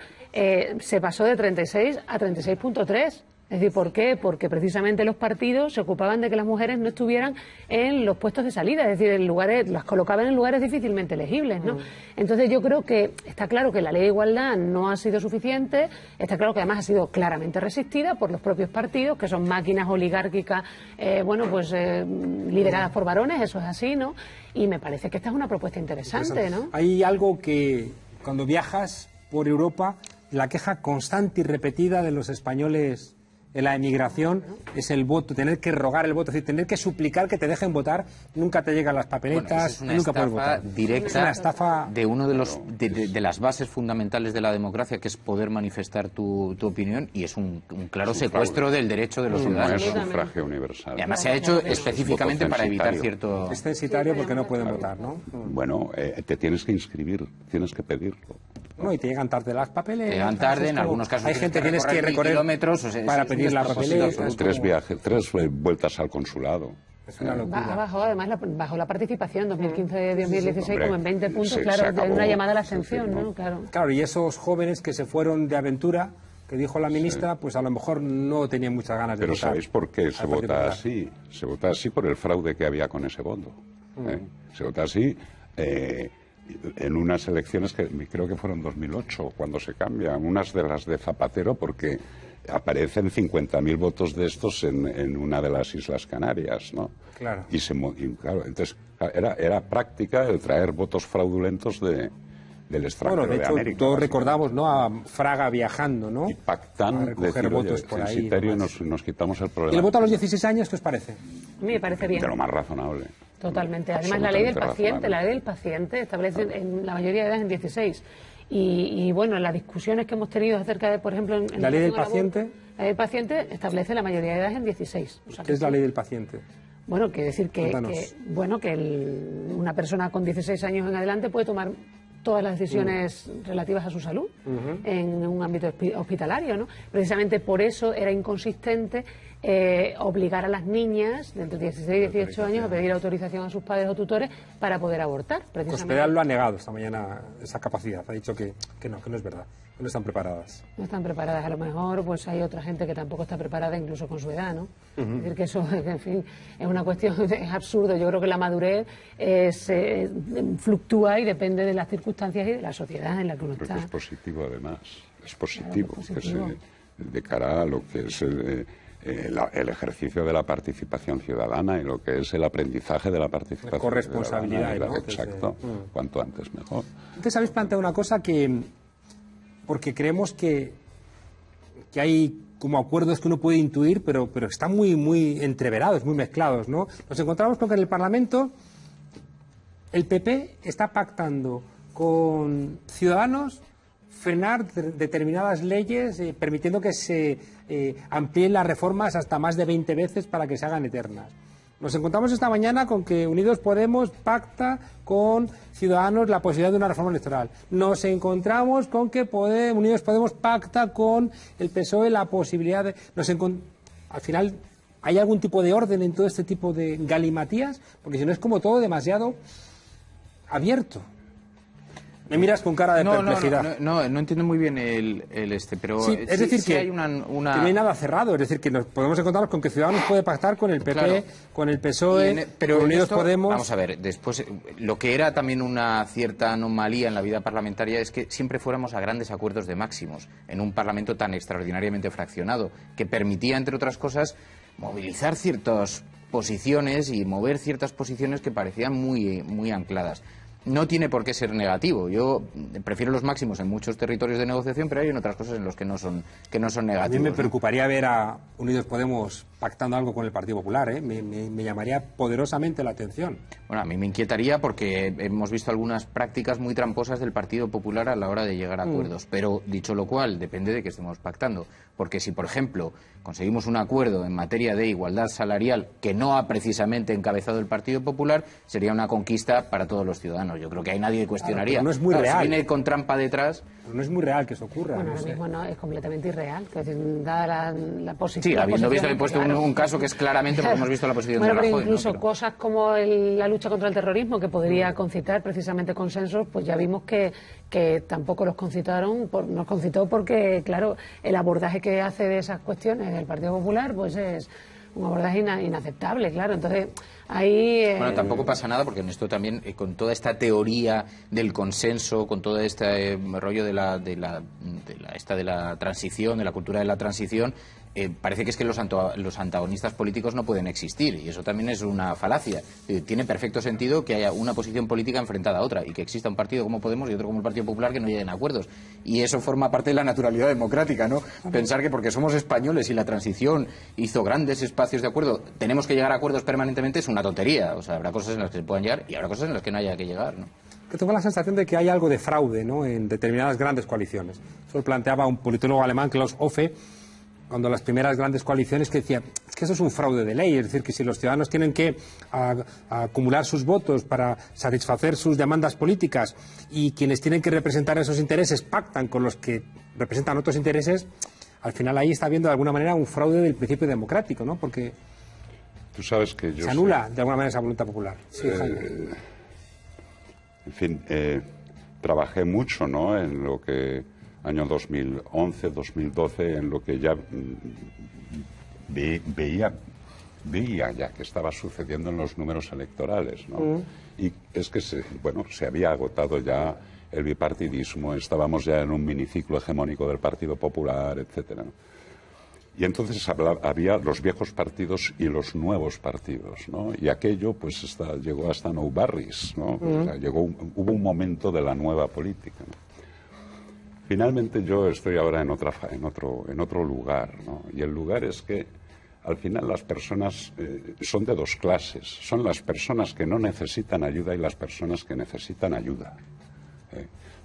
[SPEAKER 6] se pasó de 36 a 36.3. Es decir, ¿por qué? Porque precisamente los partidos se ocupaban de que las mujeres no estuvieran en los puestos de salida, es decir, las colocaban en lugares difícilmente elegibles, ¿no? Entonces yo creo que está claro que la Ley de Igualdad no ha sido suficiente, está claro que además ha sido claramente resistida por los propios partidos, que son máquinas oligárquicas, lideradas por varones, eso es así, ¿no? Y me parece que esta es una propuesta interesante, ¿no?
[SPEAKER 1] Hay algo que, cuando viajas por Europa, la queja constante y repetida de los españoles en la emigración es el voto, tener que rogar el voto, es decir, tener que suplicar que te dejen votar, nunca te llegan las papeletas, nunca puedes votar.
[SPEAKER 5] Directa,
[SPEAKER 1] es una estafa
[SPEAKER 5] de uno de las bases fundamentales de la democracia, que es poder manifestar tu opinión, y es un claro secuestro del derecho de los ciudadanos.
[SPEAKER 13] No es sufragio universal.
[SPEAKER 5] Y además se ha hecho específicamente para evitar cierto...
[SPEAKER 1] Es censitario porque no pueden votar, ¿no?
[SPEAKER 13] Bueno, te tienes que inscribir, tienes que pedirlo.
[SPEAKER 1] No, y te llegan tarde las papeletas.
[SPEAKER 5] Llegan tarde, en algunos casos
[SPEAKER 1] hay gente que tienes que recorrer
[SPEAKER 5] kilómetros
[SPEAKER 1] para pedir la papeleta.
[SPEAKER 13] Tres vueltas al consulado.
[SPEAKER 1] Es una locura.
[SPEAKER 6] Bajó además bajó la participación en 2015-2016 como en 20 puntos, claro,
[SPEAKER 13] acabó,
[SPEAKER 6] de una llamada a la abstención, ¿no?
[SPEAKER 1] Claro, y esos jóvenes que se fueron de aventura, que dijo la ministra, pues a lo mejor no tenían muchas ganas de votar.
[SPEAKER 13] Pero ¿sabéis por qué se vota así? Se vota así por el fraude que había con ese voto. Se vota así en unas elecciones que creo que fueron 2008, cuando se cambian, unas de las de Zapatero, porque aparecen 50.000 votos de estos en una de las Islas Canarias, ¿no?
[SPEAKER 1] Claro.
[SPEAKER 13] Y claro, entonces era práctica el traer votos fraudulentos del extranjero.
[SPEAKER 1] Bueno, de hecho,
[SPEAKER 13] América,
[SPEAKER 1] todos recordamos, ¿no?, a Fraga viajando, ¿no?
[SPEAKER 13] Y pactan,
[SPEAKER 1] a recoger votos por ahí.
[SPEAKER 13] Nos quitamos el problema.
[SPEAKER 1] ¿Y el voto a los 16 años qué os parece?
[SPEAKER 6] A mí me parece bien.
[SPEAKER 13] De lo más razonable.
[SPEAKER 6] Totalmente. Además, la ley del paciente establece en la mayoría de edad en 16. Y bueno, las discusiones que hemos tenido acerca de, por ejemplo...
[SPEAKER 1] ¿La ley del paciente?
[SPEAKER 6] La ley del paciente establece la mayoría de edad en 16. O sea,
[SPEAKER 1] ¿Qué es la ley del paciente?
[SPEAKER 6] Bueno, quiere decir que una persona con 16 años en adelante puede tomar todas las decisiones relativas a su salud en un ámbito hospitalario, ¿no? Precisamente por eso era inconsistente obligar a las niñas de entre 16 y 18 años a pedir autorización a sus padres o tutores para poder abortar.
[SPEAKER 1] Cospedal lo ha negado esta mañana, esa capacidad. Ha dicho que no es verdad, que no están preparadas.
[SPEAKER 6] No están preparadas. A lo mejor pues hay otra gente que tampoco está preparada, incluso con su edad, ¿no? Es decir, que eso, en fin, es una cuestión, es absurdo. Yo creo que la madurez fluctúa y depende de las circunstancias y de la sociedad en la que uno está.
[SPEAKER 13] Es positivo, además. Es positivo. Claro, de cara a lo que es el ejercicio de la participación ciudadana y lo que es el aprendizaje de la participación
[SPEAKER 1] la corresponsabilidad,
[SPEAKER 13] ciudadana.
[SPEAKER 1] ¿no?
[SPEAKER 13] Exacto. Cuanto antes mejor.
[SPEAKER 1] Antes habéis planteado una cosa porque creemos que hay como acuerdos que uno puede intuir, pero están muy entreverados, muy mezclados, ¿no? Nos encontramos con que en el Parlamento el PP está pactando con Ciudadanos frenar determinadas leyes, permitiendo que se amplíen las reformas hasta más de 20 veces para que se hagan eternas. Nos encontramos esta mañana con que Unidos Podemos pacta con Ciudadanos la posibilidad de una reforma electoral. Nos encontramos con que Unidos Podemos pacta con el PSOE la posibilidad de... Al final, ¿hay algún tipo de orden en todo este tipo de galimatías? Porque si no es como todo demasiado abierto. Me miras con cara de perplejidad.
[SPEAKER 5] No entiendo muy bien pero
[SPEAKER 1] sí, es decir, que
[SPEAKER 5] hay una...
[SPEAKER 1] que no hay nada cerrado, es decir, que nos podemos encontrar con que Ciudadanos puede pactar con el PP, claro, con el PSOE, con Unidos Podemos...
[SPEAKER 5] Vamos a ver, después, lo que era también una cierta anomalía en la vida parlamentaria es que siempre fuéramos a grandes acuerdos de máximos, en un Parlamento tan extraordinariamente fraccionado, que permitía, entre otras cosas, movilizar ciertas posiciones y mover ciertas posiciones que parecían muy ancladas. No tiene por qué ser negativo. Yo prefiero los máximos en muchos territorios de negociación, pero hay en otras cosas en los que no son negativos.
[SPEAKER 1] A mí me preocuparía ver a Unidos Podemos pactando algo con el Partido Popular, ¿eh? Me llamaría poderosamente la atención.
[SPEAKER 5] Bueno, a mí me inquietaría porque hemos visto algunas prácticas muy tramposas del Partido Popular a la hora de llegar a acuerdos. Pero, dicho lo cual, depende de qué estemos pactando. Porque si, por ejemplo, conseguimos un acuerdo en materia de igualdad salarial que no ha precisamente encabezado el Partido Popular, sería una conquista para todos los ciudadanos. Yo creo que ahí nadie cuestionaría.
[SPEAKER 1] Claro, no es muy real.
[SPEAKER 5] Si viene con trampa detrás...
[SPEAKER 1] No es muy real que eso ocurra.
[SPEAKER 6] Bueno, ahora mismo no, es completamente irreal. Dada la posición...
[SPEAKER 5] Sí, habiendo visto, he puesto un caso que es claramente porque hemos visto la posición de Rajoy.
[SPEAKER 6] Pero incluso
[SPEAKER 5] ¿no?
[SPEAKER 6] cosas como la lucha contra el terrorismo, que podría concitar precisamente consensos, pues ya vimos que tampoco nos concitó porque, claro, el abordaje que hace de esas cuestiones el Partido Popular, pues es un abordaje inaceptable, claro. Entonces, ahí...
[SPEAKER 5] Bueno, tampoco pasa nada porque en esto también, con toda esta teoría del consenso, con todo este rollo de la transición, de la cultura de la transición, parece que es que los antagonistas políticos no pueden existir, y eso también es una falacia. Tiene perfecto sentido que haya una posición política enfrentada a otra y que exista un partido como Podemos y otro como el Partido Popular que no lleguen a acuerdos, y eso forma parte de la naturalidad democrática, ¿no? Pensar que porque somos españoles y la transición hizo grandes espacios de acuerdo tenemos que llegar a acuerdos permanentemente es una tontería. O sea, habrá cosas en las que se puedan llegar y habrá cosas en las que no haya que llegar, ¿no?
[SPEAKER 1] Que tengo la sensación de que hay algo de fraude, ¿no?, en determinadas grandes coaliciones. Eso lo planteaba un politólogo alemán, Klaus Hofe, cuando las primeras grandes coaliciones, que decía, es que eso es un fraude de ley, es decir, que si los ciudadanos tienen que acumular sus votos para satisfacer sus demandas políticas y quienes tienen que representar esos intereses pactan con los que representan otros intereses, al final ahí está habiendo de alguna manera un fraude del principio democrático, ¿no? Porque
[SPEAKER 13] tú sabes que yo
[SPEAKER 1] se anula de alguna manera esa voluntad popular. Sí,
[SPEAKER 13] en fin, trabajé mucho, ¿no?, en lo que año 2011, 2012, en lo que ya veía ya que estaba sucediendo en los números electorales, ¿no? Y es que se había agotado ya el bipartidismo, estábamos ya en un miniciclo hegemónico del Partido Popular, etcétera, ¿no? Y entonces había los viejos partidos y los nuevos partidos, ¿no? Y aquello pues llegó hasta Nou Barris, ¿no? O sea, hubo un momento de la nueva política, ¿no? Finalmente yo estoy ahora en otro lugar, ¿no? Y el lugar es que al final las personas son de dos clases. Son las personas que no necesitan ayuda y las personas que necesitan ayuda.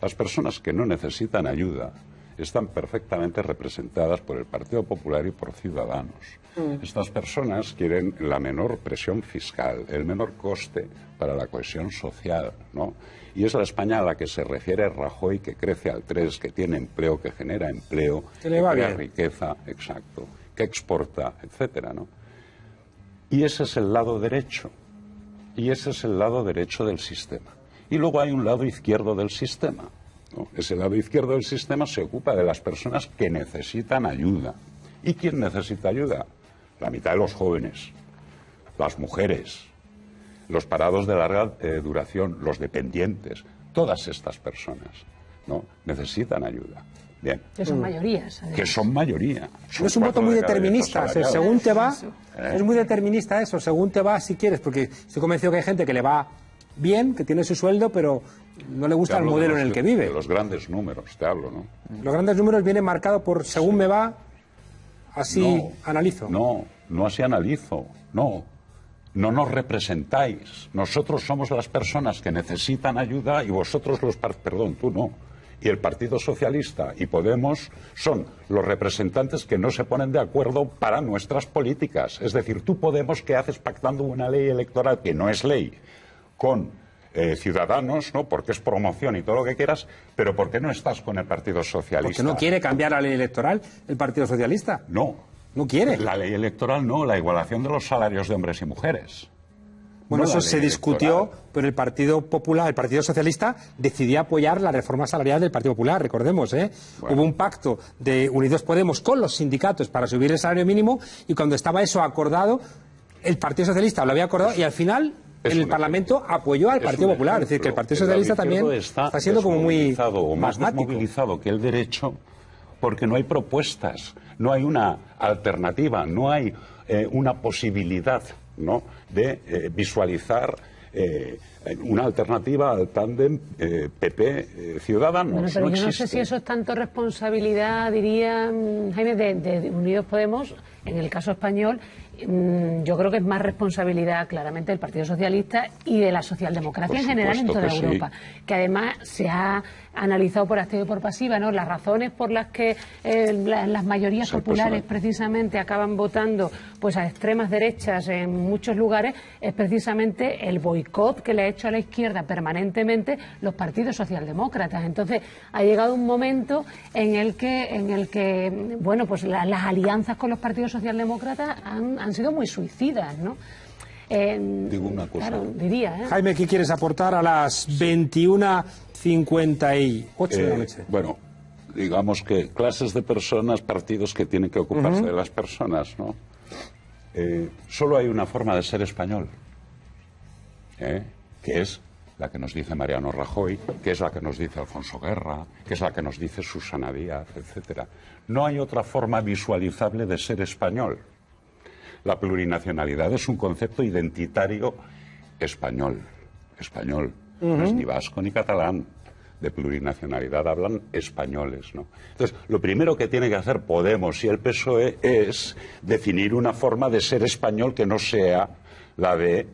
[SPEAKER 13] Las personas que no necesitan ayuda están perfectamente representadas por el Partido Popular y por Ciudadanos. Estas personas quieren la menor presión fiscal, el menor coste para la cohesión social, ¿no? Y es la España a la que se refiere Rajoy, que crece al 3, que tiene empleo, que genera empleo, que crea riqueza, exacto, que exporta, etcétera, ¿no? Y ese es el lado derecho. Y ese es el lado derecho del sistema. Y luego hay un lado izquierdo del sistema, ¿no? Ese lado izquierdo del sistema se ocupa de las personas que necesitan ayuda. ¿Y quién necesita ayuda? La mitad de los jóvenes, las mujeres, los parados de larga duración, los dependientes, todas estas personas, ¿no? Necesitan ayuda. Bien.
[SPEAKER 6] Que son mayorías. Además.
[SPEAKER 13] Que son mayoría.
[SPEAKER 1] No es un voto muy determinista. Según te va, es muy determinista eso. Según te va, si quieres, porque estoy convencido que hay gente que le va bien, que tiene su sueldo, pero no le gusta el modelo en el que vive.
[SPEAKER 13] De los grandes números, te hablo, ¿no?
[SPEAKER 1] Los grandes números vienen marcados por según me va, así analizo.
[SPEAKER 13] No así analizo, no. No nos representáis. Nosotros somos las personas que necesitan ayuda y vosotros perdón, tú no. Y el Partido Socialista y Podemos son los representantes que no se ponen de acuerdo para nuestras políticas. Es decir, tú Podemos, ¿qué haces pactando una ley electoral que no es ley con Ciudadanos, ¿no? Porque es promoción y todo lo que quieras, pero ¿por qué no estás con el Partido Socialista?
[SPEAKER 1] Porque no quiere cambiar la ley electoral el Partido Socialista. No quiere.
[SPEAKER 13] La ley electoral no, la igualación de los salarios de hombres y mujeres.
[SPEAKER 1] Bueno, eso se discutió, pero el Partido Popular, el Partido Socialista decidió apoyar la reforma salarial del Partido Popular, recordemos, ¿eh? Bueno. Hubo un pacto de Unidos Podemos con los sindicatos para subir el salario mínimo y cuando estaba eso acordado, el Partido Socialista lo había acordado y al final en el Parlamento apoyó al Partido Popular. Es decir, que el Partido Socialista también está siendo como muy
[SPEAKER 13] más desmovilizado que el derecho porque no hay propuestas, no hay una alternativa, no hay una posibilidad, ¿no?, de visualizar una alternativa al tándem PP-Ciudadanos.
[SPEAKER 6] Bueno, pero yo no sé si eso es tanto responsabilidad, diría Jaime, de Unidos Podemos, en el caso español. Yo creo que es más responsabilidad claramente del Partido Socialista y de la socialdemocracia en general en toda Europa, que además se ha analizado por activa y por pasiva, ¿no? Las razones por las que las mayorías populares precisamente acaban votando pues a extremas derechas en muchos lugares es precisamente el boicot que le ha hecho a la izquierda permanentemente los partidos socialdemócratas. Entonces ha llegado un momento en el que bueno, pues las alianzas con los partidos socialdemócratas han sido muy suicidas, ¿no?
[SPEAKER 13] Digo una cosa.
[SPEAKER 6] Claro, diría,
[SPEAKER 1] Jaime, ¿qué quieres aportar a las 21:58 de la noche?
[SPEAKER 13] Bueno, digamos que clases de personas, partidos que tienen que ocuparse de las personas, ¿no? Solo hay una forma de ser español, que es la que nos dice Mariano Rajoy, que es la que nos dice Alfonso Guerra, que es la que nos dice Susana Díaz, etcétera. No hay otra forma visualizable de ser español. La plurinacionalidad es un concepto identitario español. No es ni vasco ni catalán. De plurinacionalidad hablan españoles, ¿no? Entonces, lo primero que tiene que hacer Podemos y el PSOE es definir una forma de ser español que no sea la de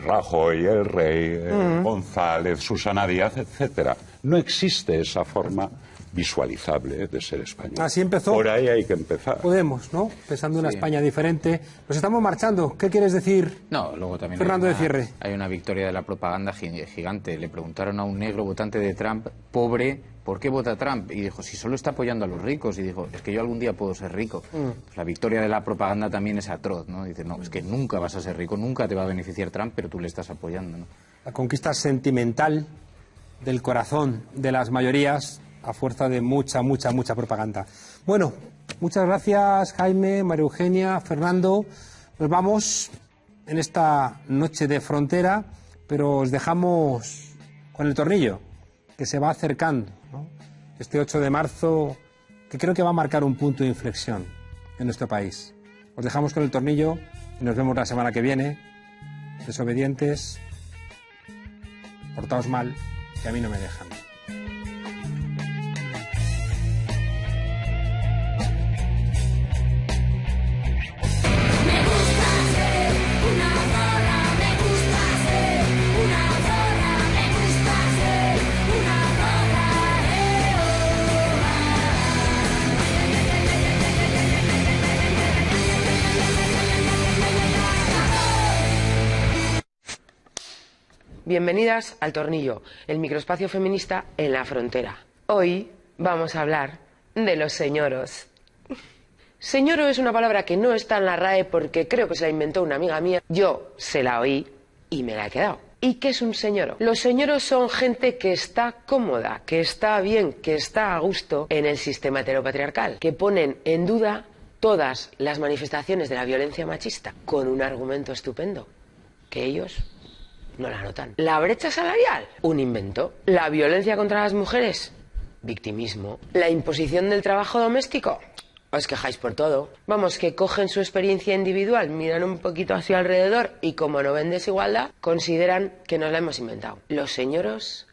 [SPEAKER 13] Rajoy, el Rey, González, Susana Díaz, etcétera. No existe esa forma visualizable de ser español.
[SPEAKER 1] Así empezó.
[SPEAKER 13] Por ahí hay que empezar.
[SPEAKER 1] Podemos, ¿no? Pensando en una España diferente. Nos estamos marchando. ¿Qué quieres decir?
[SPEAKER 5] No, luego también
[SPEAKER 1] Fernando de Cierre.
[SPEAKER 5] Hay una victoria de la propaganda gigante. Le preguntaron a un negro votante de Trump, pobre, ¿por qué vota Trump? Y dijo, si solo está apoyando a los ricos. Y dijo, es que yo algún día puedo ser rico. Pues la victoria de la propaganda también es atroz, ¿no? Dice, no, es que nunca vas a ser rico, nunca te va a beneficiar Trump, pero tú le estás apoyando, ¿no?
[SPEAKER 1] La conquista sentimental del corazón de las mayorías a fuerza de mucha propaganda. Bueno, muchas gracias Jaime, María Eugenia, Fernando. Nos vamos en esta noche de frontera, pero os dejamos con el tornillo, que se va acercando, ¿no? Este 8 de marzo, que creo que va a marcar un punto de inflexión en nuestro país. Os dejamos con el tornillo y nos vemos la semana que viene. Desobedientes, portaos mal, que a mí no me dejan.
[SPEAKER 15] Bienvenidas al Tornillo, el microespacio feminista en la frontera. Hoy vamos a hablar de los señoros. Señoro es una palabra que no está en la RAE porque creo que se la inventó una amiga mía. Yo se la oí y me la he quedado. ¿Y qué es un señoro? Los señoros son gente que está cómoda, que está bien, que está a gusto en el sistema heteropatriarcal, que ponen en duda todas las manifestaciones de la violencia machista con un argumento estupendo, que ellos no la notan. La brecha salarial, un invento. La violencia contra las mujeres, victimismo. La imposición del trabajo doméstico, os quejáis por todo. Vamos, que cogen su experiencia individual, miran un poquito hacia alrededor y como no ven desigualdad, consideran que nos la hemos inventado. Los señoros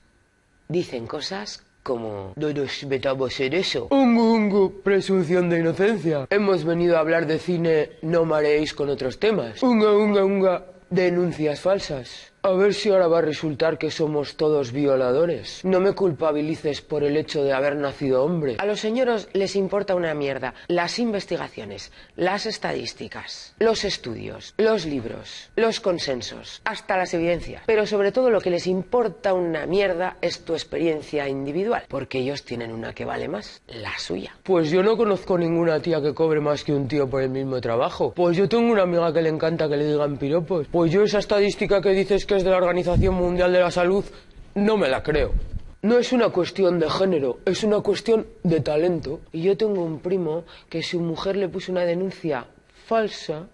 [SPEAKER 15] dicen cosas como: no nos metamos en eso. Ungu, presunción de inocencia. Hemos venido a hablar de cine, no mareéis con otros temas. Unga, denuncias falsas. A ver si ahora va a resultar que somos todos violadores. No me culpabilices por el hecho de haber nacido hombre. A los señoros les importa una mierda las investigaciones, las estadísticas, los estudios, los libros, los consensos, hasta las evidencias. Pero sobre todo lo que les importa una mierda es tu experiencia individual, porque ellos tienen una que vale más, la suya. Pues yo no conozco ninguna tía que cobre más que un tío por el mismo trabajo. Pues yo tengo una amiga que le encanta que le digan piropos. Pues yo esa estadística que dices que es de la Organización Mundial de la Salud, no me la creo. No es una cuestión de género, es una cuestión de talento. Y yo tengo un primo que su mujer le puso una denuncia falsa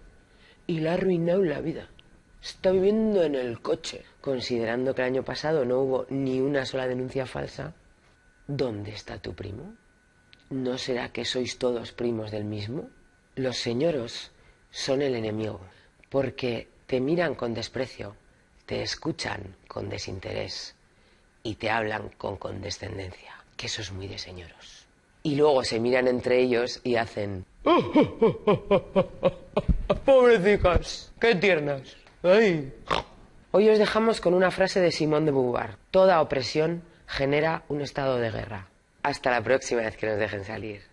[SPEAKER 15] y le ha arruinado la vida. Está viviendo en el coche. Considerando que el año pasado no hubo ni una sola denuncia falsa, ¿dónde está tu primo? ¿No será que sois todos primos del mismo? Los señoros son el enemigo, porque te miran con desprecio, te escuchan con desinterés y te hablan con condescendencia, que eso es muy de señoros. Y luego se miran entre ellos y hacen: ¡pobrecicas! ¡Qué tiernas! ¡Ay! Hoy os dejamos con una frase de Simone de Beauvoir: toda opresión genera un estado de guerra. Hasta la próxima vez que nos dejen salir.